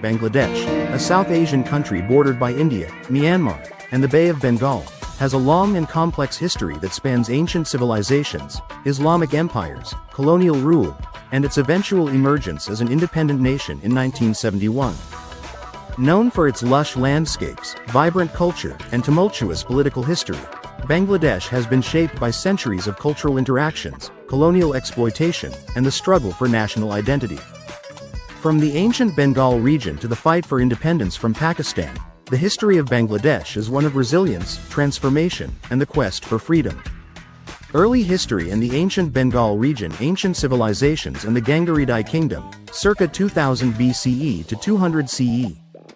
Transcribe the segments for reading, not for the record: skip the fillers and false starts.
Bangladesh, a South Asian country bordered by India, Myanmar, and the Bay of Bengal, has a long and complex history that spans ancient civilizations, Islamic empires, colonial rule, and its eventual emergence as an independent nation in 1971. Known for its lush landscapes, vibrant culture, and tumultuous political history, Bangladesh has been shaped by centuries of cultural interactions, colonial exploitation, and the struggle for national identity. From the ancient Bengal region to the fight for independence from Pakistan, the history of Bangladesh is one of resilience, transformation, and the quest for freedom. Early history in the ancient Bengal region. Ancient civilizations and the Gangaridai kingdom, circa 2000 BCE to 200 CE.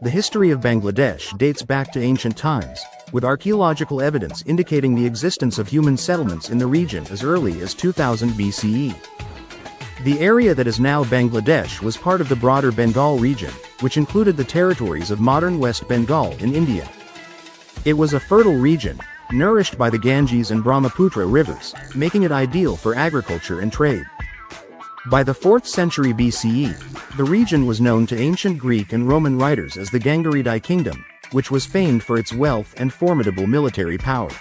The history of Bangladesh dates back to ancient times, with archaeological evidence indicating the existence of human settlements in the region as early as 2000 BCE. The area that is now Bangladesh was part of the broader Bengal region, which included the territories of modern West Bengal in India. It was a fertile region, nourished by the Ganges and Brahmaputra rivers, making it ideal for agriculture and trade. By the 4th century BCE, the region was known to ancient Greek and Roman writers as the Gangaridai kingdom, which was famed for its wealth and formidable military power.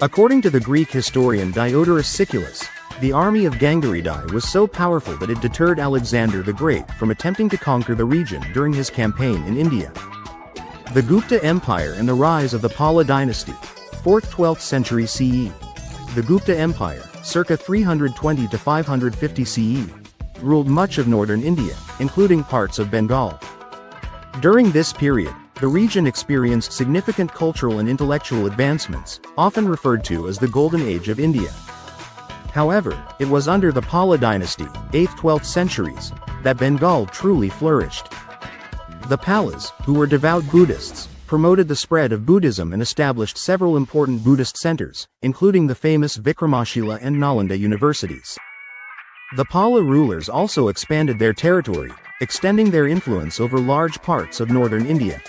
According to the Greek historian Diodorus Siculus, the army of Gangaridai was so powerful that it deterred Alexander the Great from attempting to conquer the region during his campaign in India. The Gupta Empire and the rise of the Pala Dynasty, 4th–12th century CE. The Gupta Empire, circa 320 to 550 CE, ruled much of northern India, including parts of Bengal. During this period, the region experienced significant cultural and intellectual advancements, often referred to as the Golden Age of India. However, it was under the Pala Dynasty, 8th–12th centuries, that Bengal truly flourished. The Palas, who were devout Buddhists, promoted the spread of Buddhism and established several important Buddhist centers, including the famous Vikramashila and Nalanda universities. The Pala rulers also expanded their territory, extending their influence over large parts of northern India.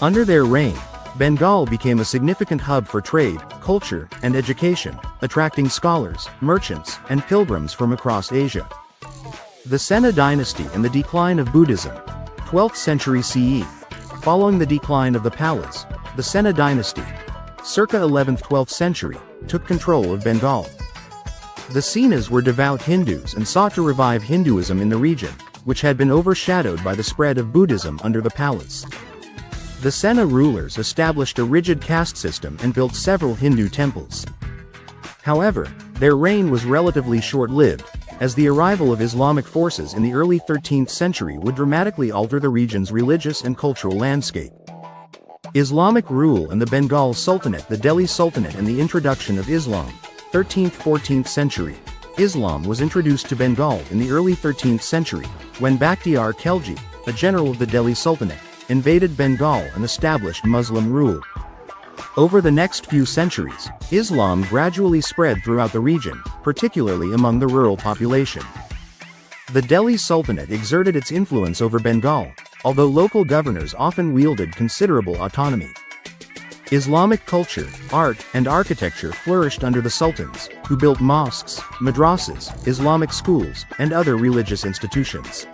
Under their reign, Bengal became a significant hub for trade, culture, and education, attracting scholars, merchants, and pilgrims from across Asia. The Sena dynasty and the decline of Buddhism, 12th century CE. Following the decline of the Palas, the Sena dynasty, circa 11th–12th century, took control of Bengal. The Senas were devout Hindus and sought to revive Hinduism in the region, which had been overshadowed by the spread of Buddhism under the Palas. The Sena rulers established a rigid caste system and built several Hindu temples. However, their reign was relatively short-lived, as the arrival of Islamic forces in the early 13th century would dramatically alter the region's religious and cultural landscape. Islamic rule and the Bengal Sultanate. The Delhi Sultanate and the introduction of Islam, 13th–14th century. Islam was introduced to Bengal in the early 13th century, when Bakhtiar Khalji, a general of the Delhi Sultanate, invaded Bengal and established Muslim rule. Over the next few centuries, Islam gradually spread throughout the region, particularly among the rural population. The Delhi Sultanate exerted its influence over Bengal, although local governors often wielded considerable autonomy. Islamic culture, art, and architecture flourished under the sultans, who built mosques, madrasas, Islamic schools, and other religious institutions.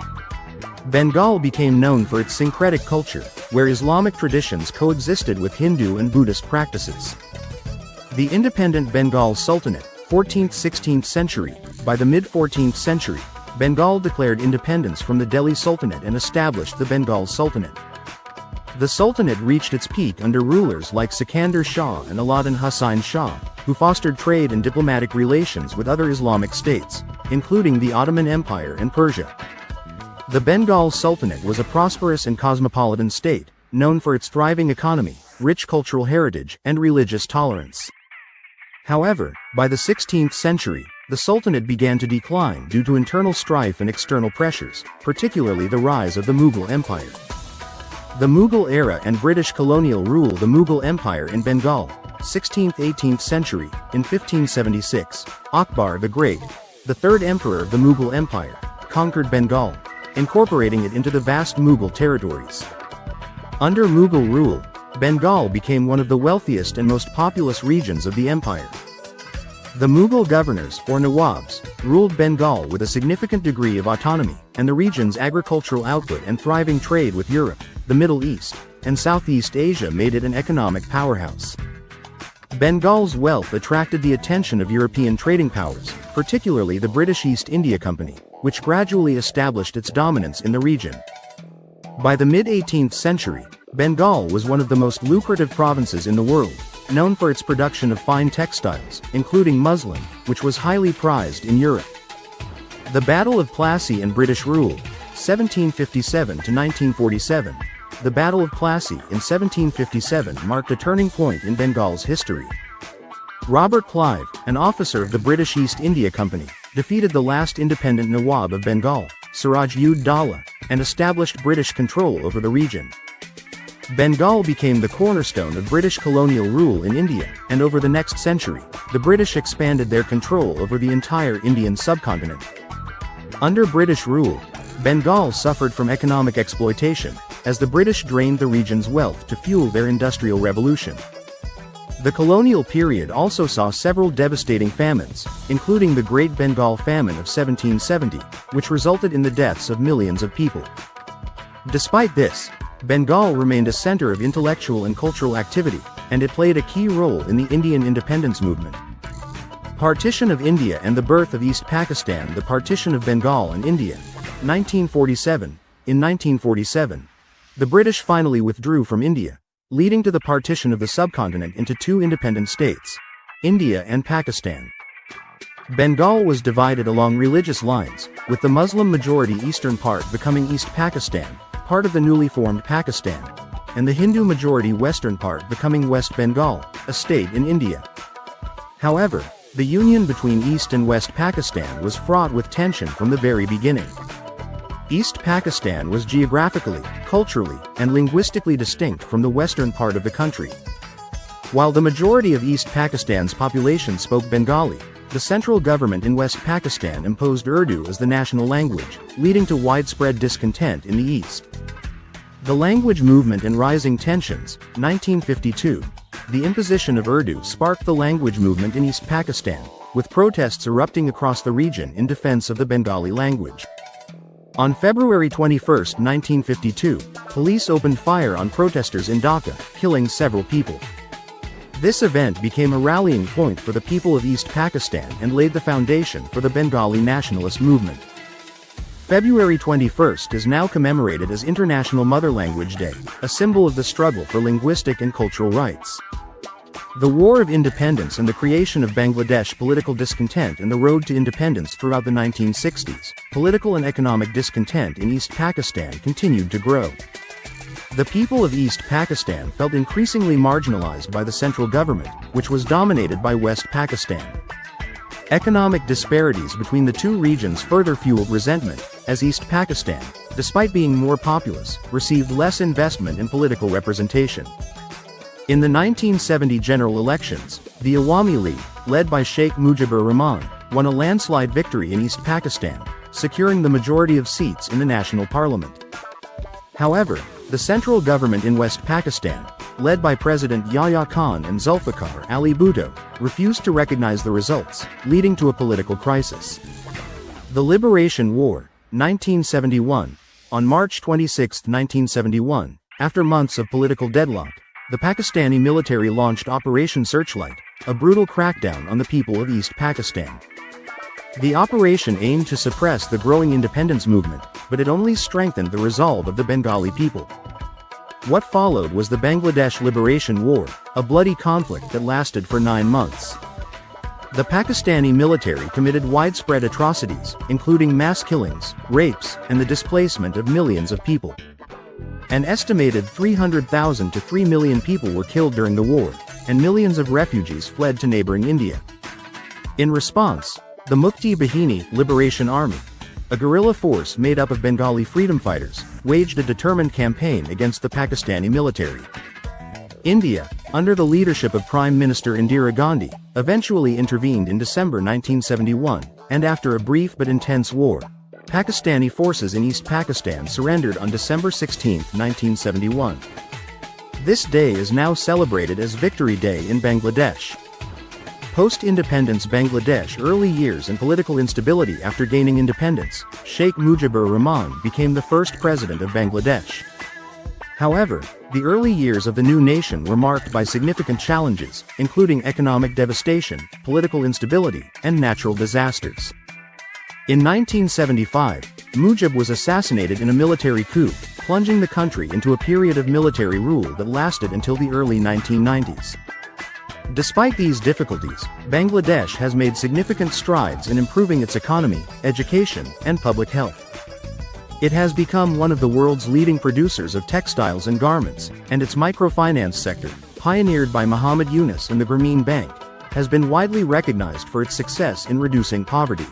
Bengal became known for its syncretic culture, where Islamic traditions coexisted with Hindu and Buddhist practices. The independent Bengal Sultanate, 14th–16th century. By the mid-14th century, Bengal declared independence from the Delhi Sultanate and established the Bengal Sultanate. The Sultanate reached its peak under rulers like Sikandar Shah and Alauddin Husain Shah, who fostered trade and diplomatic relations with other Islamic states, including the Ottoman Empire and Persia. The Bengal Sultanate was a prosperous and cosmopolitan state, known for its thriving economy, rich cultural heritage, and religious tolerance. However, by the 16th century, the Sultanate began to decline due to internal strife and external pressures, particularly the rise of the Mughal Empire. The Mughal era and British colonial rule. The Mughal Empire in Bengal, 16th–18th century. In 1576, Akbar the Great, the third emperor of the Mughal Empire, conquered Bengal, incorporating it into the vast Mughal territories. Under Mughal rule, Bengal became one of the wealthiest and most populous regions of the empire. The Mughal governors, or Nawabs, ruled Bengal with a significant degree of autonomy, and the region's agricultural output and thriving trade with Europe, the Middle East, and Southeast Asia made it an economic powerhouse. Bengal's wealth attracted the attention of European trading powers, particularly the British East India Company, which gradually established its dominance in the region. By the mid-18th century, Bengal was one of the most lucrative provinces in the world, known for its production of fine textiles, including muslin, which was highly prized in Europe. The Battle of Plassey and British rule, 1757 to 1947. The Battle of Plassey in 1757 marked a turning point in Bengal's history. Robert Clive, an officer of the British East India Company, defeated the last independent Nawab of Bengal, Siraj-ud-Dawla, and established British control over the region. Bengal became the cornerstone of British colonial rule in India, and over the next century, the British expanded their control over the entire Indian subcontinent. Under British rule, Bengal suffered from economic exploitation, as the British drained the region's wealth to fuel their industrial revolution. The colonial period also saw several devastating famines, including the Great Bengal Famine of 1770, which resulted in the deaths of millions of people. Despite this, Bengal remained a center of intellectual and cultural activity, and it played a key role in the Indian independence movement. Partition of India and the birth of East Pakistan. The partition of Bengal and India, 1947. In 1947, the British finally withdrew from India, leading to the partition of the subcontinent into two independent states, India and Pakistan. Bengal was divided along religious lines, with the Muslim-majority eastern part becoming East Pakistan, part of the newly formed Pakistan, and the Hindu-majority western part becoming West Bengal, a state in India. However, the union between East and West Pakistan was fraught with tension from the very beginning. East Pakistan was geographically, culturally, and linguistically distinct from the western part of the country. While the majority of East Pakistan's population spoke Bengali, the central government in West Pakistan imposed Urdu as the national language, leading to widespread discontent in the east. The language movement and rising tensions, 1952. The imposition of Urdu sparked the language movement in East Pakistan, with protests erupting across the region in defense of the Bengali language. On February 21, 1952, police opened fire on protesters in Dhaka, killing several people. This event became a rallying point for the people of East Pakistan and laid the foundation for the Bengali nationalist movement. February 21 is now commemorated as International Mother Language Day, a symbol of the struggle for linguistic and cultural rights. The War of Independence and the creation of Bangladesh. Political discontent and the road to independence. Throughout the 1960s, political and economic discontent in East Pakistan continued to grow. The people of East Pakistan felt increasingly marginalized by the central government, which was dominated by West Pakistan. Economic disparities between the two regions further fueled resentment, as East Pakistan, despite being more populous, received less investment in political representation. In the 1970 general elections, the Awami League, led by Sheikh Mujibur Rahman, won a landslide victory in East Pakistan, securing the majority of seats in the national parliament. However, the central government in West Pakistan, led by President Yahya Khan and Zulfikar Ali Bhutto, refused to recognize the results, leading to a political crisis. The Liberation War, 1971. On March 26, 1971, after months of political deadlock, the Pakistani military launched Operation Searchlight, a brutal crackdown on the people of East Pakistan. The operation aimed to suppress the growing independence movement, but it only strengthened the resolve of the Bengali people. What followed was the Bangladesh Liberation War, a bloody conflict that lasted for 9 months. The Pakistani military committed widespread atrocities, including mass killings, rapes, and the displacement of millions of people. An estimated 300,000 to 3 million people were killed during the war, and millions of refugees fled to neighboring India. In response, the Mukti Bahini Liberation Army, a guerrilla force made up of Bengali freedom fighters, waged a determined campaign against the Pakistani military. India, under the leadership of Prime Minister Indira Gandhi, eventually intervened in December 1971, and after a brief but intense war, Pakistani forces in East Pakistan surrendered on December 16, 1971. This day is now celebrated as Victory Day in Bangladesh. Post-independence Bangladesh early years and political instability. After gaining independence, Sheikh Mujibur Rahman became the first president of Bangladesh. However, the early years of the new nation were marked by significant challenges, including economic devastation, political instability, and natural disasters. In 1975, Mujib was assassinated in a military coup, plunging the country into a period of military rule that lasted until the early 1990s. Despite these difficulties, Bangladesh has made significant strides in improving its economy, education, and public health. It has become one of the world's leading producers of textiles and garments, and its microfinance sector, pioneered by Muhammad Yunus and the Grameen Bank, has been widely recognized for its success in reducing poverty.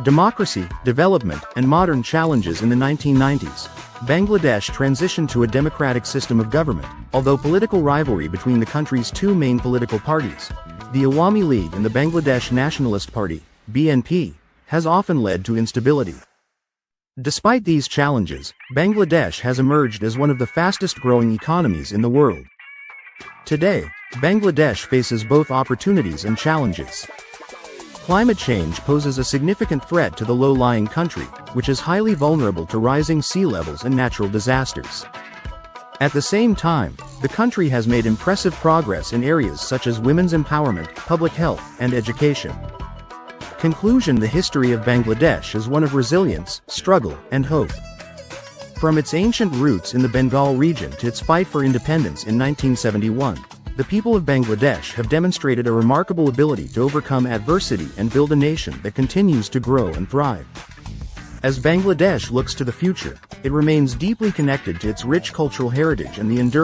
Democracy, development, and modern challenges. In the 1990s, Bangladesh transitioned to a democratic system of government, although political rivalry between the country's two main political parties, the Awami League and the Bangladesh Nationalist Party, BNP, has often led to instability. Despite these challenges, Bangladesh has emerged as one of the fastest-growing economies in the world. Today, Bangladesh faces both opportunities and challenges. Climate change poses a significant threat to the low-lying country, which is highly vulnerable to rising sea levels and natural disasters. At the same time, the country has made impressive progress in areas such as women's empowerment, public health, and education. Conclusion: the history of Bangladesh is one of resilience, struggle, and hope. From its ancient roots in the Bengal region to its fight for independence in 1971, the people of Bangladesh have demonstrated a remarkable ability to overcome adversity and build a nation that continues to grow and thrive. As Bangladesh looks to the future, it remains deeply connected to its rich cultural heritage and the enduring